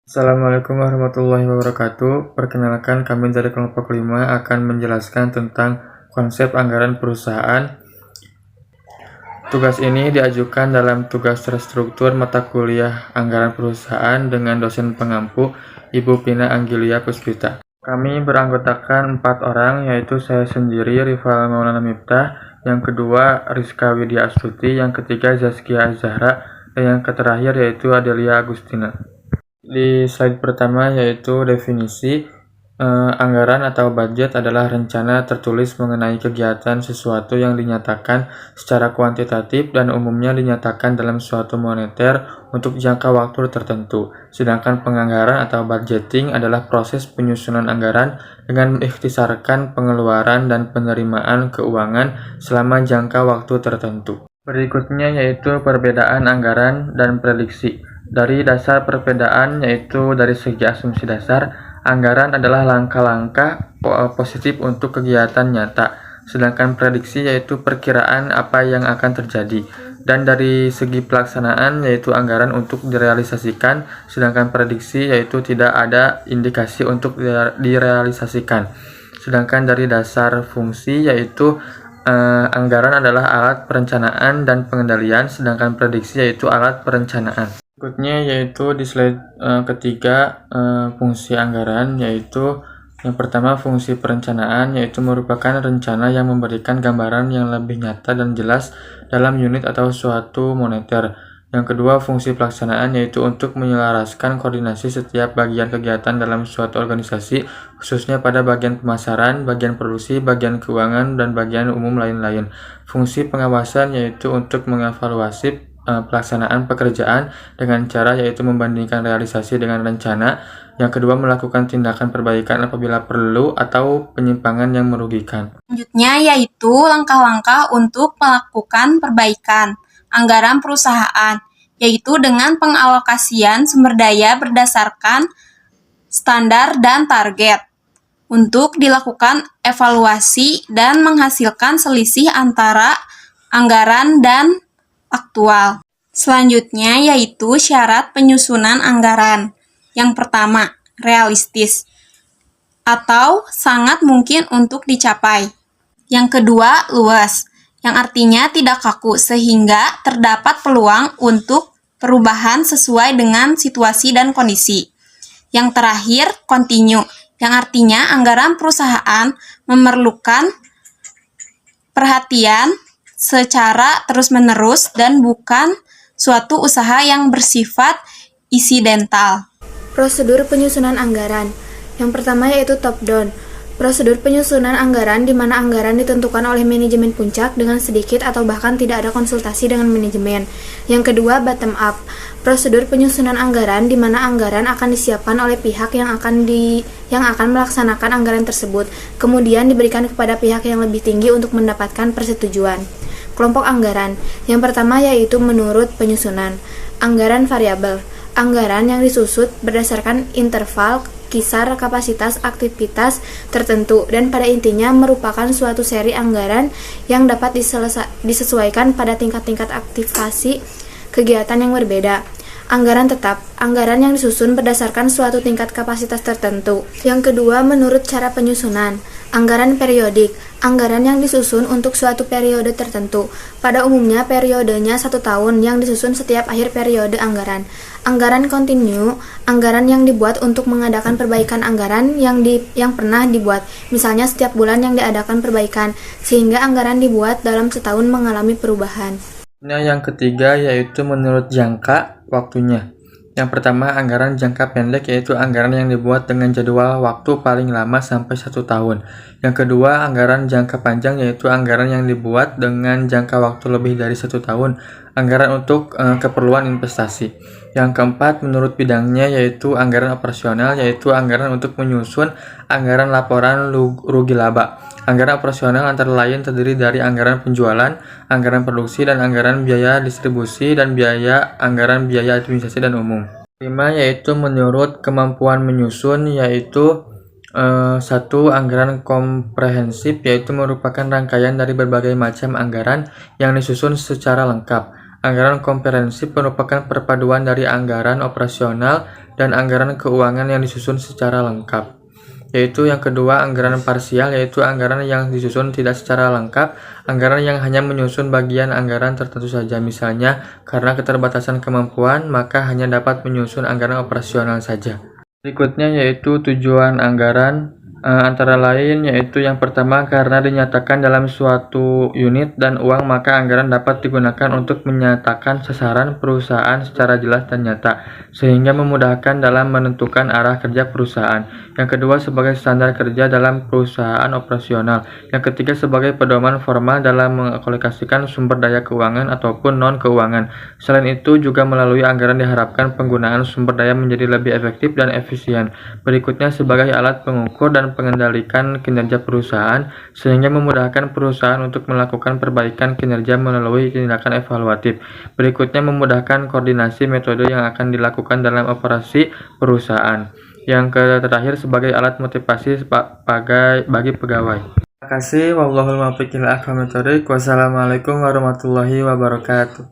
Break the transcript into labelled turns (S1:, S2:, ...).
S1: Assalamualaikum warahmatullahi wabarakatuh. Perkenalkan, kami dari kelompok 5 akan menjelaskan tentang konsep anggaran perusahaan. Tugas ini diajukan dalam tugas terstruktur mata kuliah anggaran perusahaan dengan dosen pengampu Ibu Pina Anggilia Puspita. Kami beranggotakan 4 orang, yaitu saya sendiri, Rival Maulana Miftah, yang kedua Rizka Widya Astuti, yang ketiga Zaskia Azhara, dan yang terakhir yaitu Adelia Agustina. Di slide pertama yaitu definisi anggaran atau budget adalah rencana tertulis mengenai kegiatan sesuatu yang dinyatakan secara kuantitatif dan umumnya dinyatakan dalam suatu moneter untuk jangka waktu tertentu. Sedangkan penganggaran atau budgeting adalah proses penyusunan anggaran dengan mengikhtisarkan pengeluaran dan penerimaan keuangan selama jangka waktu tertentu. Berikutnya yaitu perbedaan anggaran dan prediksi. Dari dasar perbedaan yaitu dari segi asumsi dasar, anggaran adalah langkah-langkah positif untuk kegiatan nyata, sedangkan prediksi yaitu perkiraan apa yang akan terjadi. Dan dari segi pelaksanaan yaitu anggaran untuk direalisasikan, sedangkan prediksi yaitu tidak ada indikasi untuk direalisasikan. Sedangkan dari dasar fungsi yaitu anggaran adalah alat perencanaan dan pengendalian, sedangkan prediksi yaitu alat perencanaan. Berikutnya yaitu di slide ketiga, fungsi anggaran, yaitu yang pertama fungsi perencanaan, yaitu merupakan rencana yang memberikan gambaran yang lebih nyata dan jelas dalam unit atau suatu moneter. Yang kedua fungsi pelaksanaan, yaitu untuk menyelaraskan koordinasi setiap bagian kegiatan dalam suatu organisasi, khususnya pada bagian pemasaran, bagian produksi, bagian keuangan, dan bagian umum lain-lain. Fungsi pengawasan yaitu untuk mengevaluasi pelaksanaan pekerjaan dengan cara yaitu membandingkan realisasi dengan rencana. Yang kedua melakukan tindakan perbaikan apabila perlu atau penyimpangan yang merugikan.
S2: Selanjutnya yaitu langkah-langkah untuk melakukan perbaikan anggaran perusahaan, yaitu dengan pengalokasian sumber daya berdasarkan standar dan target untuk dilakukan evaluasi dan menghasilkan selisih antara anggaran dan aktual. Selanjutnya yaitu syarat penyusunan anggaran. Yang pertama, realistis atau sangat mungkin untuk dicapai. Yang kedua, luas, yang artinya tidak kaku sehingga terdapat peluang untuk perubahan sesuai dengan situasi dan kondisi. Yang terakhir, kontinu, yang artinya anggaran perusahaan memerlukan perhatian secara terus-menerus dan bukan suatu usaha yang bersifat insidental.
S3: Prosedur penyusunan anggaran. Yang pertama yaitu top down. Prosedur penyusunan anggaran di mana anggaran ditentukan oleh manajemen puncak dengan sedikit atau bahkan tidak ada konsultasi dengan manajemen. Yang kedua bottom up. Prosedur penyusunan anggaran di mana anggaran akan disiapkan oleh pihak yang akan melaksanakan anggaran tersebut, kemudian diberikan kepada pihak yang lebih tinggi untuk mendapatkan persetujuan. Kelompok anggaran. Yang pertama yaitu menurut penyusunan. Anggaran variabel. Anggaran yang disusun berdasarkan interval kisar kapasitas aktivitas tertentu dan pada intinya merupakan suatu seri anggaran yang dapat disesuaikan pada tingkat-tingkat aktivasi kegiatan yang berbeda. Anggaran tetap, anggaran yang disusun berdasarkan suatu tingkat kapasitas tertentu. Yang kedua, menurut cara penyusunan. Anggaran periodik, anggaran yang disusun untuk suatu periode tertentu. Pada umumnya periodenya 1 tahun yang disusun setiap akhir periode anggaran. Anggaran kontinu, anggaran yang dibuat untuk mengadakan perbaikan anggaran yang pernah dibuat. Misalnya setiap bulan yang diadakan perbaikan, sehingga anggaran dibuat dalam setahun mengalami perubahan.
S1: Nah, yang ketiga yaitu menurut jangka waktunya. Yang pertama anggaran jangka pendek, yaitu anggaran yang dibuat dengan jadwal waktu paling lama sampai 1 tahun. Yang kedua anggaran jangka panjang, yaitu anggaran yang dibuat dengan jangka waktu lebih dari 1 tahun. Anggaran untuk keperluan investasi. Yang keempat menurut bidangnya yaitu anggaran operasional, yaitu anggaran untuk menyusun anggaran laporan rugi laba. Anggaran operasional antara lain terdiri dari anggaran penjualan, anggaran produksi, dan anggaran biaya distribusi dan anggaran biaya administrasi dan umum. 5 yaitu menurut kemampuan menyusun, yaitu 1. Anggaran komprehensif, yaitu merupakan rangkaian dari berbagai macam anggaran yang disusun secara lengkap. Anggaran komprehensif merupakan perpaduan dari anggaran operasional dan anggaran keuangan yang disusun secara lengkap. Yaitu yang kedua, anggaran parsial, yaitu anggaran yang disusun tidak secara lengkap, anggaran yang hanya menyusun bagian anggaran tertentu saja. Misalnya, karena keterbatasan kemampuan, maka hanya dapat menyusun anggaran operasional saja. Berikutnya yaitu tujuan anggaran, antara lain yaitu yang pertama, karena dinyatakan dalam suatu unit dan uang, maka anggaran dapat digunakan untuk menyatakan sasaran perusahaan secara jelas dan nyata, sehingga memudahkan dalam menentukan arah kerja perusahaan. Yang kedua, sebagai standar kerja dalam perusahaan operasional. Yang ketiga, sebagai pedoman formal dalam mengalokasikan sumber daya keuangan ataupun non-keuangan. Selain itu, juga melalui anggaran diharapkan penggunaan sumber daya menjadi lebih efektif dan efisien. Berikutnya, sebagai alat pengukur dan mengendalikan kinerja perusahaan, sehingga memudahkan perusahaan untuk melakukan perbaikan kinerja melalui tindakan evaluatif. Berikutnya, memudahkan koordinasi metode yang akan dilakukan dalam operasi perusahaan. Yang terakhir, sebagai alat motivasi bagi pegawai. Terima kasih. Wallahul muwaffiq ila aqwamit thoriq. Wassalamualaikum warahmatullahi wabarakatuh.